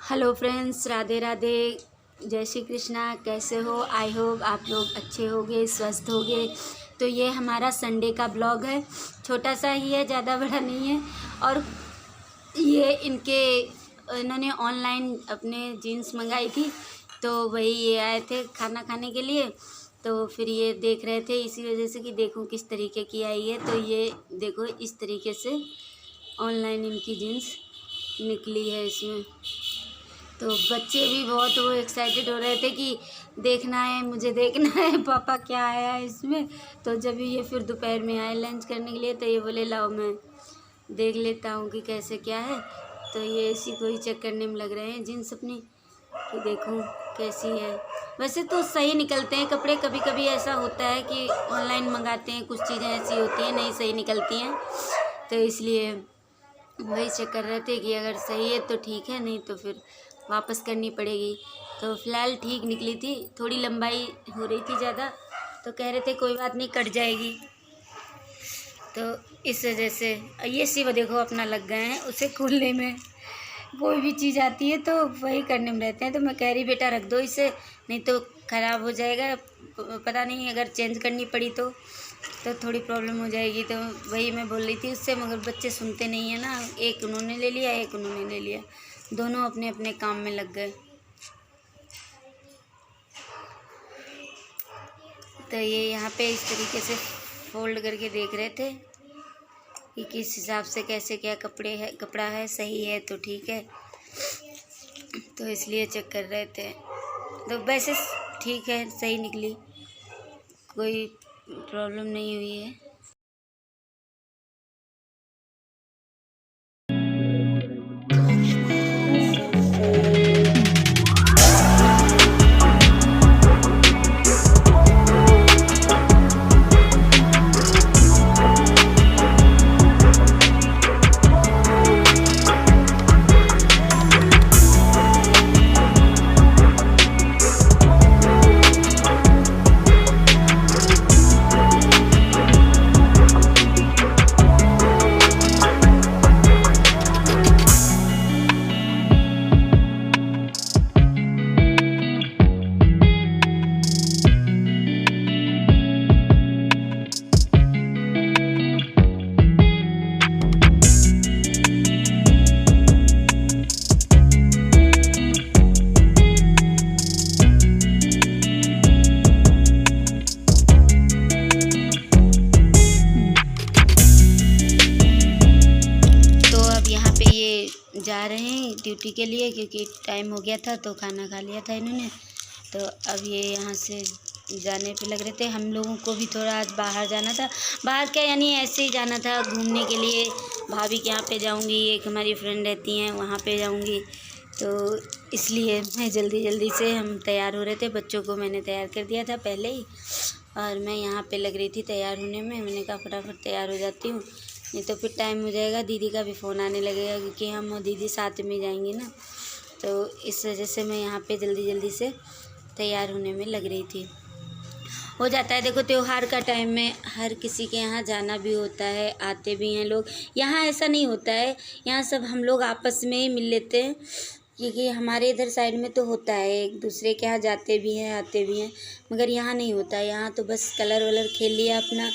Hello friends, Radhe Radhe, जय श्री कृष्णा। कैसे हो? आई होप आप लोग अच्छे होगे, स्वस्थ होगे। तो ये हमारा संडे का ब्लॉग है, छोटा सा ही है, ज़्यादा बड़ा नहीं है। और ये इन्होंने ऑनलाइन अपने जीन्स मंगाई थी, तो वही ये आए थे खाना खाने के लिए। तो फिर ये देख रहे थे इसी वजह से कि देखूं किस तरीके की आई है। तो ये देखो इस तरीके से ऑनलाइन इनकी जीन्स निकली है इसमें। तो बच्चे भी बहुत वो एक्साइटेड हो रहे थे कि देखना है, मुझे देखना है, पापा क्या आया है इसमें। तो जब ये फिर दोपहर में आए लंच करने के लिए, तो ये बोले लाओ मैं देख लेता हूँ कि कैसे क्या है। तो ये इसी को ही चेक करने में लग रहे हैं जीन्स अपनी, कि देखूँ कैसी है। वैसे तो सही निकलते हैं कपड़े, कभी कभी ऐसा होता है कि ऑनलाइन मंगाते हैं, कुछ चीज़ें ऐसी होती हैं नहीं सही निकलती हैं। तो इसलिए वही चेक कर रहे थे कि अगर सही है तो ठीक है, नहीं तो फिर वापस करनी पड़ेगी। तो फ़िलहाल ठीक निकली थी, थोड़ी लंबाई हो रही थी ज़्यादा, तो कह रहे थे कोई बात नहीं, कट जाएगी। तो इस वजह से ये सिर्फ देखो अपना लग गए हैं उसे खोलने में। कोई भी चीज़ आती है तो वही करने में रहते हैं। तो मैं कह रही बेटा रख दो इसे, नहीं तो ख़राब हो जाएगा, पता नहीं अगर चेंज करनी पड़ी तो थोड़ी प्रॉब्लम हो जाएगी। तो वही मैं बोल रही थी उससे, मगर बच्चे सुनते नहीं है ना। एक उन्होंने ले लिया, एक उन्होंने ले लिया, दोनों अपने अपने काम में लग गए। तो ये यहाँ पे इस तरीके से फोल्ड करके देख रहे थे कि किस हिसाब से कैसे क्या कपड़ा है, सही है तो ठीक है। तो इसलिए चेक कर रहे थे। तो वैसे ठीक है, सही निकली, कोई प्रॉब्लम नहीं हुई है। जा रहे हैं ड्यूटी के लिए, क्योंकि टाइम हो गया था तो खाना खा लिया था इन्होंने। तो अब ये यहाँ से जाने पे लग रहे थे। हम लोगों को भी थोड़ा आज बाहर जाना था, बाहर क्या यानी ऐसे ही जाना था घूमने के लिए। भाभी के यहाँ पे जाऊँगी, एक हमारी फ्रेंड रहती हैं वहाँ पे जाऊँगी। तो इसलिए मैं जल्दी से हम तैयार हो रहे थे। बच्चों को मैंने तैयार कर दिया था पहले ही, और मैं यहाँ पे लग रही थी तैयार होने में। मैंने कहा फटाफट तैयार हो जाती हूँ, नहीं तो फिर टाइम हो जाएगा। दीदी का भी फ़ोन आने लगेगा, क्योंकि हम और दीदी साथ में जाएंगे ना। तो इस वजह से मैं यहाँ पे जल्दी से तैयार होने में लग रही थी। हो जाता है, देखो त्योहार का टाइम में हर किसी के यहाँ जाना भी होता है, आते भी हैं लोग। यहाँ ऐसा नहीं होता है, यहाँ सब हम लोग आपस में ही मिल लेते हैं। क्योंकि हमारे इधर साइड में तो होता है, एक दूसरे के यहाँ जाते भी हैं आते भी हैं, मगर यहाँ नहीं होता है। यहाँ तो बस कलर वलर खेल लिया अपना,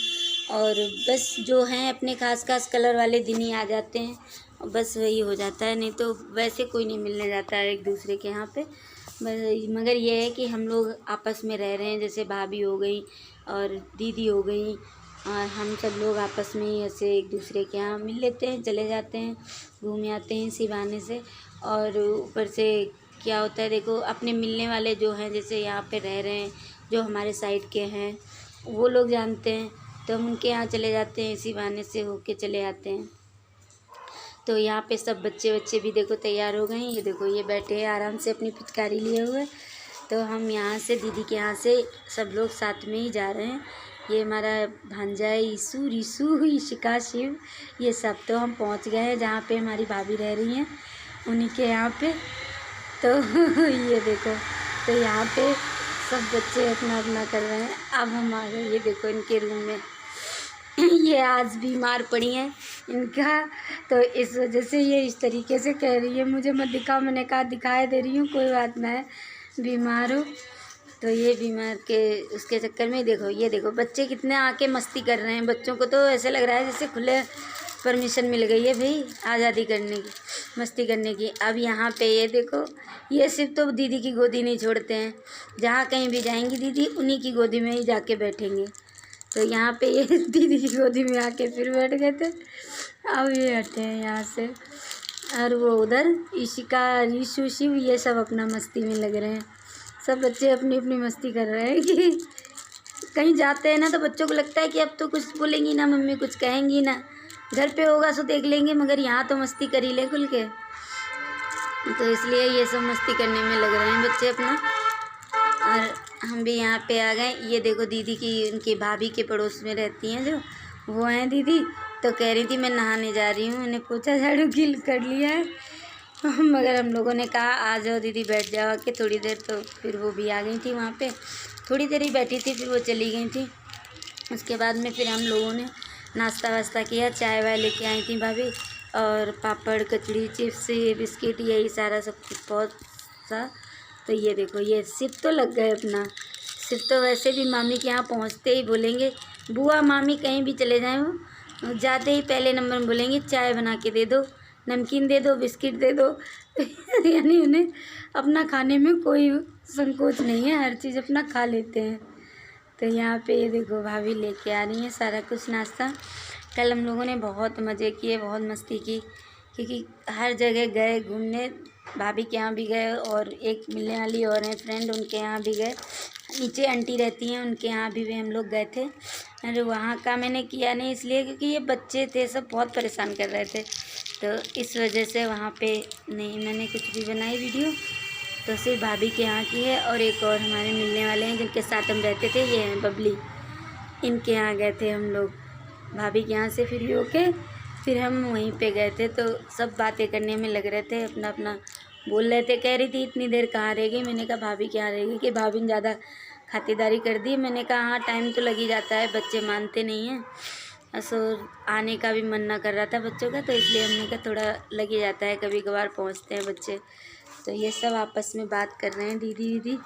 और बस जो हैं अपने खास कलर वाले दिन ही आ जाते हैं, और बस वही हो जाता है। नहीं तो वैसे कोई नहीं मिलने जाता है एक दूसरे के यहाँ पे। मगर ये है कि हम लोग आपस में रह रहे हैं, जैसे भाभी हो गई और दीदी हो गई, और हम सब लोग आपस में ही ऐसे एक दूसरे के यहाँ मिल लेते हैं, चले जाते हैं, घूम आते हैं इसी बहाने से। और ऊपर से क्या होता है, देखो अपने मिलने वाले जो हैं, जैसे यहाँ पे रह रहे हैं जो हमारे साइड के हैं, वो लोग जानते हैं, तो हम उनके यहाँ चले जाते हैं, इसी बहाने से होके चले आते हैं। तो यहाँ पे सब बच्चे भी देखो तैयार हो गए हैं। ये देखो ये बैठे हैं आराम से अपनी पिचकारी लिए हुए। तो हम यहाँ से दीदी के यहाँ से सब लोग साथ में ही जा रहे हैं। ये हमारा भांजा है ईशू, ईशिका, शिव, ये सब। तो हम पहुँच गए हैं जहाँ पे हमारी भाभी रह रही हैं, उन्हीं के यहाँ पे। तो ये देखो, तो यहाँ पे सब बच्चे अपना कर रहे हैं। अब हम आ गए, ये देखो इनके रूम में। ये आज बीमार पड़ी हैं, इनका। तो इस वजह से ये इस तरीके से कह रही है मुझे मत दिखाओ। मैंने कहा दिखाए दे रही हूँ, कोई बात ना है, बीमार हो। तो ये बीमार के उसके चक्कर में देखो, ये देखो बच्चे कितने आके मस्ती कर रहे हैं। बच्चों को तो ऐसे लग रहा है जैसे खुले परमिशन मिल गई है भाई आज़ादी करने की, मस्ती करने की। अब यहाँ पे ये देखो, ये सिर्फ तो दीदी की गोदी नहीं छोड़ते हैं, जहाँ कहीं भी जाएंगी दीदी उन्हीं की गोदी में ही जाके बैठेंगे। तो यहाँ पे ये दीदी की गोदी में आके फिर बैठ गए थे। अब ये हटे हैं यहाँ से, और वो उधर ईशिका, ईशु, शिव ये सब अपना मस्ती में लग रहे हैं। सब बच्चे अपनी अपनी मस्ती कर रहे हैं कि कहीं जाते हैं ना तो बच्चों को लगता है कि अब तो कुछ बोलेंगी ना मम्मी, कुछ कहेंगी ना, घर पे होगा सो देख लेंगे, मगर यहाँ तो मस्ती कर ही ले खुल के। तो इसलिए ये सब मस्ती करने में लग रहे हैं बच्चे अपना। और हम भी यहाँ पे आ गए। ये देखो दीदी की, उनकी भाभी के पड़ोस में रहती हैं जो, वो हैं दीदी। तो कह रही थी मैं नहाने जा रही हूँ। मैंने पूछा झाड़ू गिल कर लिया है, मगर हम लोगों ने कहा आ जाओ दीदी बैठ जाओ आके थोड़ी देर। तो फिर वो भी आ गई थी वहाँ पे, थोड़ी देर ही बैठी थी, फिर वो चली गई थी। उसके बाद में फिर हम लोगों ने नाश्ता वास्ता किया, चाय वाय लेके आई थी भाभी, और पापड़, कचड़ी, चिप्स, बिस्किट, यही सारा सब कुछ बहुत सा। तो ये देखो, ये सिर्फ तो लग गए अपना। सिर्फ तो वैसे भी मामी के यहाँ पहुँचते ही बोलेंगे, बुआ मामी कहीं भी चले जाएँ वो जाते ही पहले नंबर में बोलेंगे चाय बना के दे दो, नमकीन दे दो, बिस्किट दे दो। यानी उन्हें अपना खाने में कोई संकोच नहीं है, हर चीज़ अपना खा लेते हैं। तो यहाँ पे ये देखो भाभी लेके आ रही है सारा कुछ नाश्ता। कल हम लोगों ने बहुत मज़े किए, बहुत मस्ती की, क्योंकि हर जगह गए घूमने। भाभी के यहाँ भी गए, और एक मिलने वाली और हैं फ्रेंड, उनके यहाँ भी गए। नीचे आंटी रहती हैं, उनके यहाँ भी हम लोग गए थे। अरे वहाँ का मैंने किया नहीं इसलिए क्योंकि ये बच्चे थे, सब बहुत परेशान कर रहे थे, तो इस वजह से वहाँ पे नहीं मैंने कुछ भी बनाई वीडियो। तो सिर्फ भाभी के यहाँ की है, और एक और हमारे मिलने वाले हैं जिनके साथ हम रहते थे, ये हैं बबली, इनके यहाँ गए थे हम लोग। भाभी के यहाँ से फ्री होके फिर हम वहीं पे गए थे। तो सब बातें करने में लग रहे थे, अपना अपना बोल रहे थे। कह रही थी इतनी देर कहाँ रहेगी, मैंने कहा भाभी के यहाँ रहेगी, कि भाभी ने ज़्यादा खातिरदारी कर दी। मैंने कहा हाँ टाइम तो लग ही जाता है, बच्चे मानते नहीं हैं। सो आने का भी मन ना कर रहा था बच्चों का, तो इसलिए हमने कहा थोड़ा लग ही जाता है, कभी कभार पहुँचते हैं बच्चे। तो ये सब आपस में बात कर रहे हैं दीदी दीदी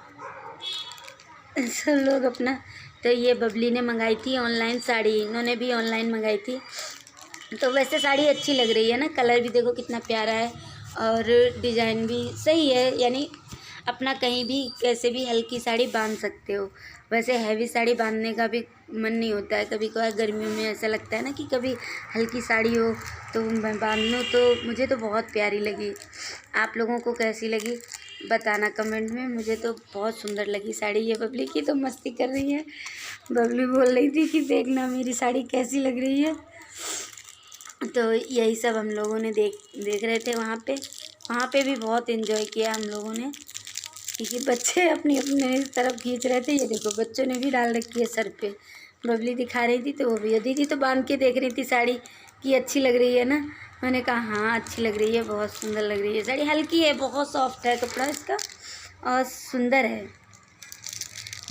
सब लोग अपना। तो ये बबली ने मंगाई थी ऑनलाइन साड़ी, इन्होंने भी ऑनलाइन मंगाई थी। तो वैसे साड़ी अच्छी लग रही है ना, कलर भी देखो कितना प्यारा है, और डिज़ाइन भी सही है। यानी अपना कहीं भी कैसे भी हल्की साड़ी बांध सकते हो। वैसे हैवी साड़ी बांधने का भी मन नहीं होता है, कभी कभार गर्मियों में ऐसा लगता है ना कि कभी हल्की साड़ी हो तो मैं बांध लूँ। तो मुझे तो बहुत प्यारी लगी। आप लोगों को कैसी लगी बताना कमेंट में। मुझे तो बहुत सुंदर लगी साड़ी ये बबली की। तो मस्ती कर रही है, बबली बोल रही थी कि देखना मेरी साड़ी कैसी लग रही है। तो यही सब हम लोगों ने देख रहे थे वहाँ पे भी बहुत एंजॉय किया हम लोगों ने, क्योंकि बच्चे अपनी अपने तरफ खींच रहे थे। ये देखो बच्चों ने भी डाल रखी है सर पे, बबली दिखा रही थी तो वो भी। दीदी तो बांध के देख रही थी साड़ी कि अच्छी लग रही है ना। मैंने कहा हाँ अच्छी लग रही है, बहुत सुंदर लग रही है साड़ी, हल्की है, बहुत सॉफ्ट है कपड़ा इसका, और सुंदर है।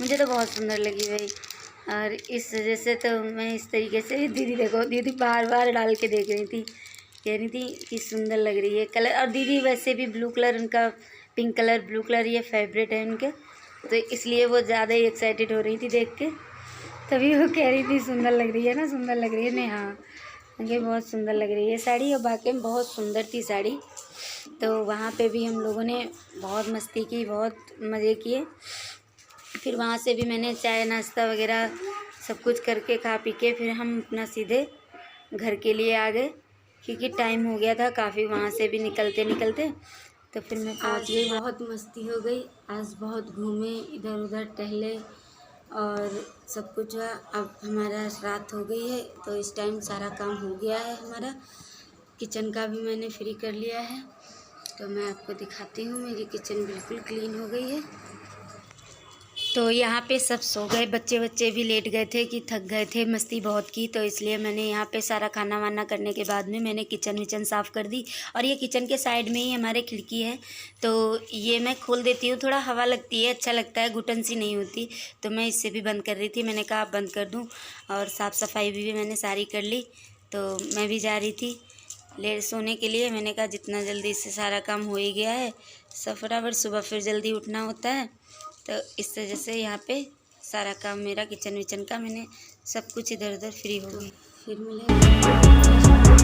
मुझे तो बहुत सुंदर लगी भाई। और इस वजह से तो मैं इस तरीके से, दीदी देखो, दीदी बार बार डाल के देख रही थी, कह रही थी कि सुंदर लग रही है कलर। और दीदी वैसे भी ब्लू कलर, उनका पिंक कलर, ब्लू कलर ये फेवरेट है उनके, तो इसलिए वो ज़्यादा ही एक्साइटेड हो रही थी देख के। तभी वो कह रही थी सुंदर लग रही है ना, सुंदर लग रही है नहीं। हाँ मुझे बहुत सुंदर लग रही है साड़ी, और वाकई में बहुत सुंदर थी साड़ी। तो वहाँ पे भी हम लोगों ने बहुत मस्ती की, बहुत मज़े किए। फिर वहाँ से भी मैंने चाय नाश्ता वगैरह सब कुछ करके खा पी के फिर हम अपना सीधे घर के लिए आ गए, क्योंकि टाइम हो गया था काफ़ी वहाँ से भी निकलते निकलते। तो फिर मैं पहुँच गई। बहुत मस्ती हो गई आज, बहुत घूमे, इधर उधर टहले और सब कुछ हुआ। अब हमारा रात हो गई है, तो इस टाइम सारा काम हो गया है हमारा। किचन का भी मैंने फ्री कर लिया है, तो मैं आपको दिखाती हूँ। मेरी किचन बिल्कुल क्लीन हो गई है। तो यहाँ पे सब सो गए, बच्चे भी लेट गए थे कि थक गए थे, मस्ती बहुत की। तो इसलिए मैंने यहाँ पे सारा खाना वाना करने के बाद में मैंने किचन विचन साफ़ कर दी। और ये किचन के साइड में ही हमारे खिड़की है, तो ये मैं खोल देती हूँ, थोड़ा हवा लगती है, अच्छा लगता है, घुटन सी नहीं होती। तो मैं इससे भी बंद कर रही थी, मैंने कहा बंद कर दूँ। और साफ़ सफाई भी मैंने सारी कर ली। तो मैं भी जा रही थी लेट सोने के लिए। मैंने कहा जितना जल्दी से सारा काम हो ही गया है, सब फटाफट, सुबह फिर जल्दी उठना होता है। तो इस वजह से यहाँ पे सारा काम मेरा किचन विचन का मैंने सब कुछ इधर उधर फ्री हो गई। फिर मिले।